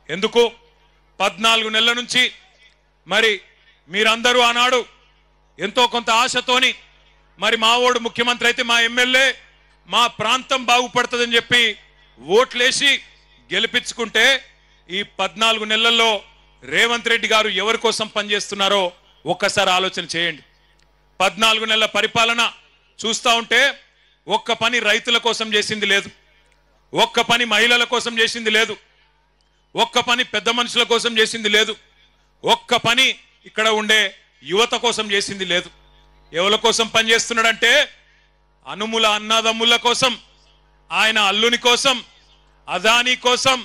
ఎందుకు 14 నెలల నుంచి మరి మీరందరూ ఆనాడు ఎంతో కొంత ఆశతోని మరి మా ఓడు ముఖ్యమంత్రి అయితే మా ఎమ్మెల్యే మా ప్రాంతం బాగుపడుతుందని చెప్పి ఓట్లేసి గెలిపించుకుంటే ఈ 14 నెలల్లో రేవంత్ రెడ్డి గారు ఎవరి కోసం పనిచేస్తున్నారో ఒక్కసారి ఆలోచన చేయండి 14 నెలల పరిపాలన చూస్తా ఉంటే ఒక్క పని రైతుల కోసం చేసింది లేదు ఒక్క పని మహిళల కోసం చేసింది లేదు ఒక్క పని పెద్ద మనుషుల కోసం చేసింది లేదు ఒక్క పని ఇక్కడ ఉండే యువత కోసం చేసింది లేదు ఎవల కోసం పనిచేస్తున్నాడంటే అనుముల అన్నదమ్ముల కోసం ఆయన అల్లుని కోసం అదానీ కోసం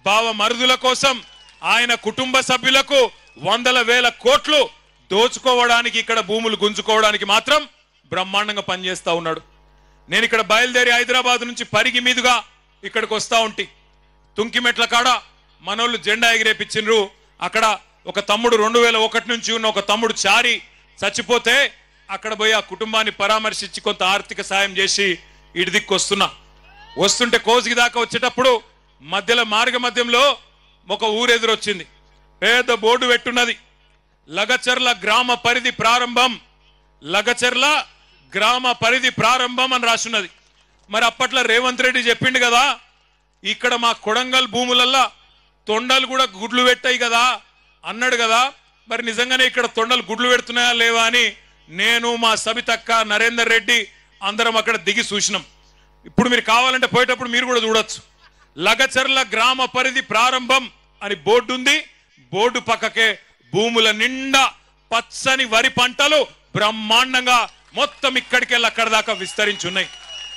బావ మరుదుల కోసం ఆయన కుటుంబ సభ్యులకు వందల వేల కోట్లు దోచుకోవడానికి ఇక్కడ భూములు గుంజుకోవడానికి మాత్రం బ్రహ్మాండంగా పనిచేస్తా ఉన్నాడు నేను ఇక్కడ బయలుదేరి హైదరాబాద్ నుంచి పరిగి మీదుగా ఇక్కడికి వస్తా ఉంటి తుంకిమెట్ల కాడ మనోళ్ళు జెండా ఎగిరేపించిండ్రు అక్కడ ఒక తమ్ముడు 2001 నుంచి ఉన్న ఒక తమ్ముడు చారి చచ్చిపోతే అక్కడ పోయి ఆ కుటుంబాన్ని పరామర్శించి కొంత ఆర్థిక సాయం చేసి ఇటు దిక్కు వస్తుంటే కోసిగి దాకా వచ్చేటప్పుడు మార్గ మధ్యంలో ఒక ఊరెదురొచ్చింది పేద బోర్డు పెట్టున్నది లగచర్ల గ్రామ పరిధి ప్రారంభం లగచర్ల గ్రామ పరిధి ప్రారంభం అని రాసున్నది మరి అప్పట్లో రేవంత్ రెడ్డి చెప్పిండు కదా ఇక్కడ మా కొడంగల్ భూములల్లా తొండలు కూడా గుడ్లు పెట్టాయి కదా అన్నాడు కదా మరి నిజంగానే ఇక్కడ తొండలు గుడ్లు పెడుతున్నాయా లేవా అని నేను మా సబితక్క నరేందర్ రెడ్డి అందరం అక్కడ దిగి చూసినాం ఇప్పుడు మీరు కావాలంటే పోయేటప్పుడు మీరు కూడా చూడొచ్చు లగచర్ల గ్రామ పరిధి ప్రారంభం అని బోర్డు ఉంది బోర్డు పక్కకే భూముల నిండా పచ్చని వరి పంటలు బ్రహ్మాండంగా మొత్తం ఇక్కడికెళ్ళి అక్కడ దాకా విస్తరించున్నాయి